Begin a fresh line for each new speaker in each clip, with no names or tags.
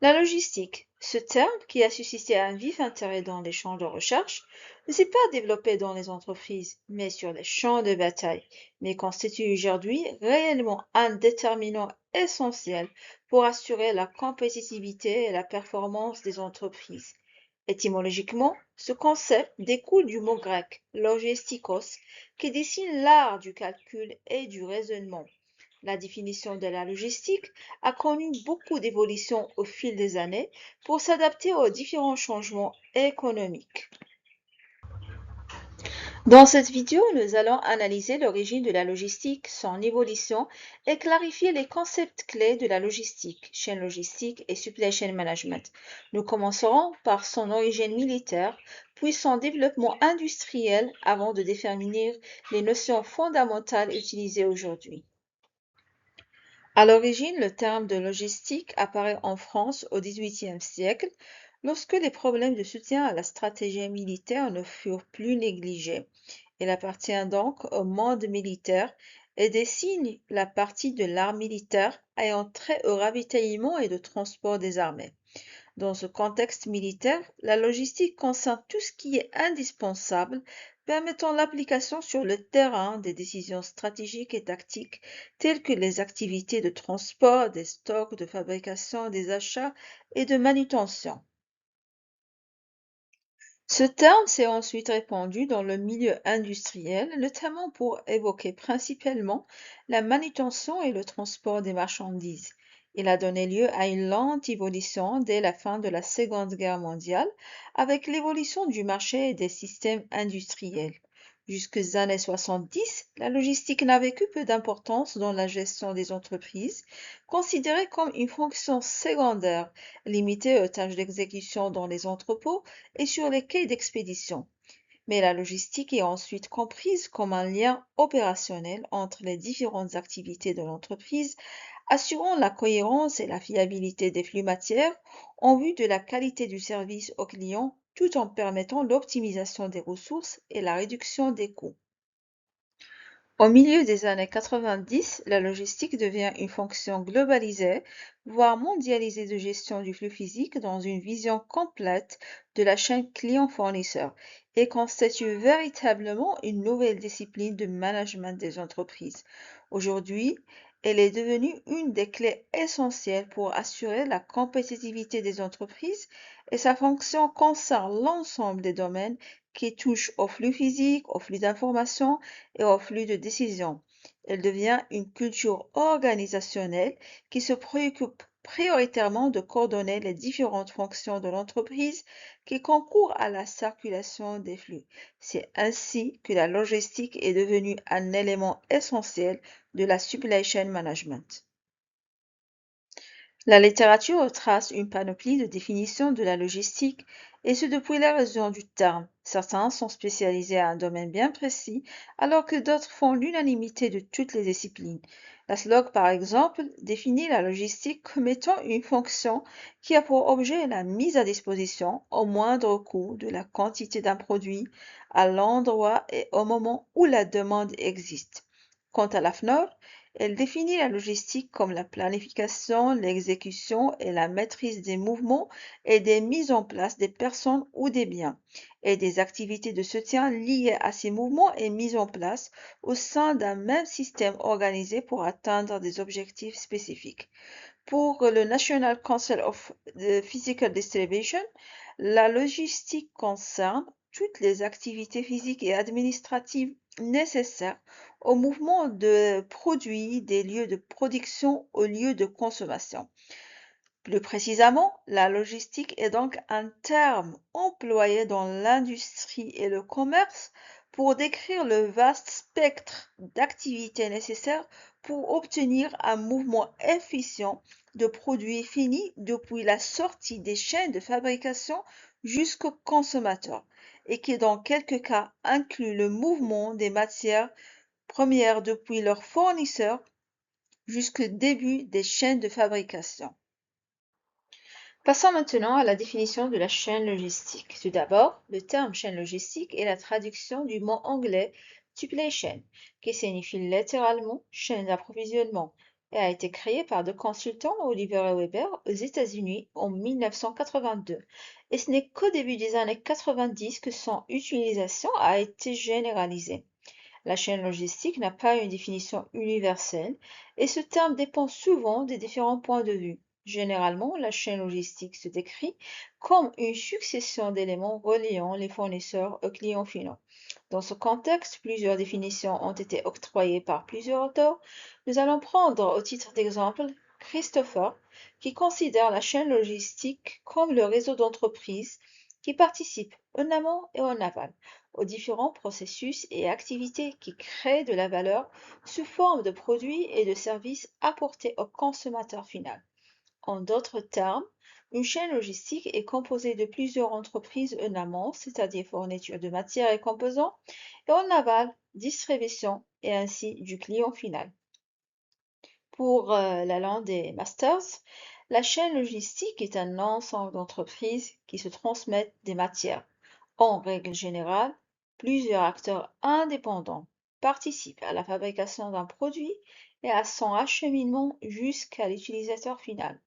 La logistique, ce terme qui a suscité un vif intérêt dans les champs de recherche, ne s'est pas développé dans les entreprises, mais sur les champs de bataille, mais constitue aujourd'hui réellement un déterminant essentiel pour assurer la compétitivité et la performance des entreprises. Étymologiquement, ce concept découle du mot grec logistikos, qui désigne l'art du calcul et du raisonnement. La définition de la logistique a connu beaucoup d'évolutions au fil des années pour s'adapter aux différents changements économiques. Dans cette vidéo, nous allons analyser l'origine de la logistique, son évolution et clarifier les concepts clés de la logistique, chaîne logistique et supply chain management. Nous commencerons par son origine militaire, puis son développement industriel avant de déterminer les notions fondamentales utilisées aujourd'hui. À l'origine, le terme de logistique apparaît en France au XVIIIe siècle, lorsque les problèmes de soutien à la stratégie militaire ne furent plus négligés. Il appartient donc au monde militaire et désigne la partie de l'art militaire ayant trait au ravitaillement et au transport des armées. Dans ce contexte militaire, la logistique concerne tout ce qui est indispensable, permettant l'application sur le terrain des décisions stratégiques et tactiques telles que les activités de transport, des stocks, de fabrication, des achats et de manutention. Ce terme s'est ensuite répandu dans le milieu industriel, notamment pour évoquer principalement la manutention et le transport des marchandises. Il a donné lieu à une lente évolution dès la fin de la Seconde Guerre mondiale, avec l'évolution du marché et des systèmes industriels. Jusqu'aux années 70, la logistique n'avait que peu d'importance dans la gestion des entreprises, considérée comme une fonction secondaire, limitée aux tâches d'exécution dans les entrepôts et sur les quais d'expédition. Mais la logistique est ensuite comprise comme un lien opérationnel entre les différentes activités de l'entreprise, assurant la cohérence et la fiabilité des flux matières en vue de la qualité du service au client, tout en permettant l'optimisation des ressources et la réduction des coûts. Au milieu des années 90, la logistique devient une fonction globalisée, voire mondialisée de gestion du flux physique dans une vision complète de la chaîne client-fournisseur et constitue véritablement une nouvelle discipline de management des entreprises. Aujourd'hui, elle est devenue une des clés essentielles pour assurer la compétitivité des entreprises et sa fonction concerne l'ensemble des domaines qui touchent au flux physique, au flux d'informations et au flux de décision. Elle devient une culture organisationnelle qui se préoccupe prioritairement de coordonner les différentes fonctions de l'entreprise qui concourent à la circulation des flux. C'est ainsi que la logistique est devenue un élément essentiel de la supply chain management. La littérature trace une panoplie de définitions de la logistique, et ce depuis l'érosion du terme. Certains sont spécialisés à un domaine bien précis, alors que d'autres font l'unanimité de toutes les disciplines. La SLOG, par exemple, définit la logistique comme étant une fonction qui a pour objet la mise à disposition, au moindre coût, de la quantité d'un produit à l'endroit et au moment où la demande existe. Quant à la FNOR, elle définit la logistique comme la planification, l'exécution et la maîtrise des mouvements et des mises en place des personnes ou des biens, et des activités de soutien liées à ces mouvements et mises en place au sein d'un même système organisé pour atteindre des objectifs spécifiques. Pour le National Council of Physical Distribution, la logistique concerne toutes les activités physiques et administratives nécessaires au mouvement de produits des lieux de production aux lieux de consommation. Plus précisément, la logistique est donc un terme employé dans l'industrie et le commerce pour décrire le vaste spectre d'activités nécessaires pour obtenir un mouvement efficient de produits finis depuis la sortie des chaînes de fabrication jusqu'au consommateur, et qui dans quelques cas inclut le mouvement des matières premières depuis leur fournisseur jusqu'au début des chaînes de fabrication. Passons maintenant à la définition de la chaîne logistique. Tout d'abord, le terme chaîne logistique est la traduction du mot anglais supply chain, qui signifie littéralement chaîne d'approvisionnement. et a été créé par deux consultants, Oliver et Weber, aux États-Unis en 1982. Et ce n'est qu'au début des années 90 que son utilisation a été généralisée. La chaîne logistique n'a pas une définition universelle et ce terme dépend souvent des différents points de vue. Généralement, la chaîne logistique se décrit comme une succession d'éléments reliant les fournisseurs aux clients finaux. Dans ce contexte, plusieurs définitions ont été octroyées par plusieurs auteurs. Nous allons prendre au titre d'exemple Christopher, qui considère la chaîne logistique comme le réseau d'entreprises qui participent en amont et en aval aux différents processus et activités qui créent de la valeur sous forme de produits et de services apportés au consommateur final. En d'autres termes, une chaîne logistique est composée de plusieurs entreprises en amont, c'est-à-dire fourniture de matières et composants, et en aval, distribution et ainsi du client final. Pour la langue des masters, la chaîne logistique est un ensemble d'entreprises qui se transmettent des matières. En règle générale, plusieurs acteurs indépendants participent à la fabrication d'un produit et à son acheminement jusqu'à l'utilisateur final.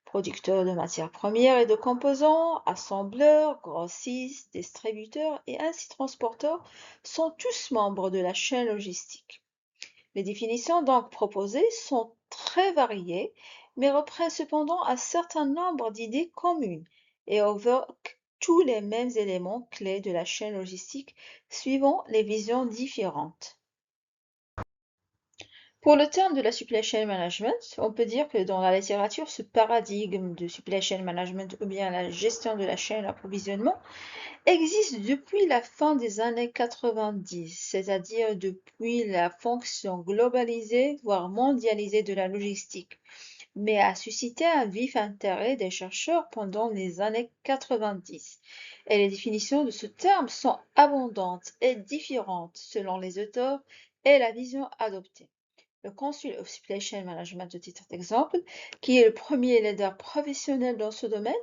Producteurs de matières premières et de composants, assembleurs, grossistes, distributeurs et ainsi transporteurs sont tous membres de la chaîne logistique. Les définitions donc proposées sont très variées, mais reprennent cependant un certain nombre d'idées communes et évoquent tous les mêmes éléments clés de la chaîne logistique suivant les visions différentes. Pour le terme de la supply chain management, on peut dire que dans la littérature, ce paradigme de supply chain management ou bien la gestion de la chaîne d'approvisionnement existe depuis la fin des années 90, c'est-à-dire depuis la fonction globalisée, voire mondialisée de la logistique, mais a suscité un vif intérêt des chercheurs pendant les années 90. Et les définitions de ce terme sont abondantes et différentes selon les auteurs et la vision adoptée. Le Council of Supply Chain Management, au titre d'exemple, qui est le premier leader professionnel dans ce domaine,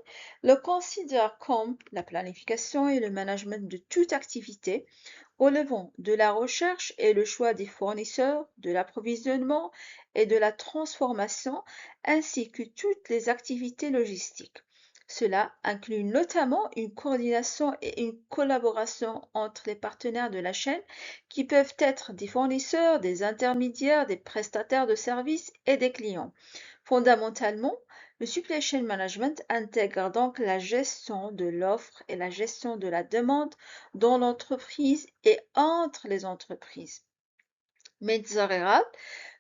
le considère comme la planification et le management de toute activité relevant de la recherche et le choix des fournisseurs, de l'approvisionnement et de la transformation, ainsi que toutes les activités logistiques. Cela inclut notamment une coordination et une collaboration entre les partenaires de la chaîne qui peuvent être des fournisseurs, des intermédiaires, des prestataires de services et des clients. Fondamentalement, le supply chain management intègre donc la gestion de l'offre et la gestion de la demande dans l'entreprise et entre les entreprises. Metzger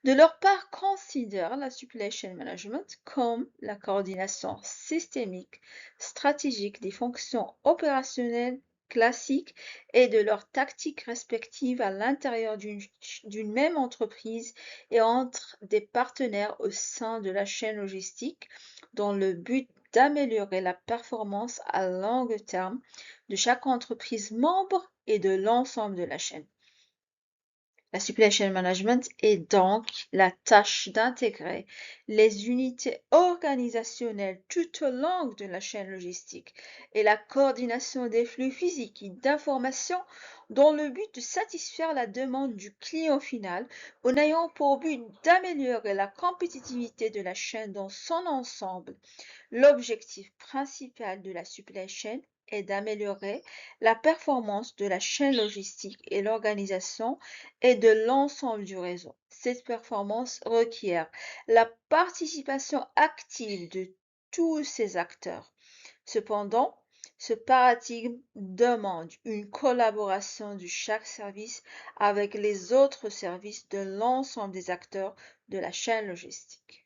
de leur part, considèrent la supply chain management comme la coordination systémique, stratégique des fonctions opérationnelles classiques et de leurs tactiques respectives à l'intérieur d'une même entreprise et entre des partenaires au sein de la chaîne logistique dans le but d'améliorer la performance à long terme de chaque entreprise membre et de l'ensemble de la chaîne. La supply chain management est donc la tâche d'intégrer les unités organisationnelles tout au long de la chaîne logistique et la coordination des flux physiques et d'informations dans le but de satisfaire la demande du client final en ayant pour but d'améliorer la compétitivité de la chaîne dans son ensemble. L'objectif principal de la supply chain est d'améliorer la performance de la chaîne logistique et l'organisation et de l'ensemble du réseau. Cette performance requiert la participation active de tous ces acteurs. Cependant, ce paradigme demande une collaboration de chaque service avec les autres services de l'ensemble des acteurs de la chaîne logistique.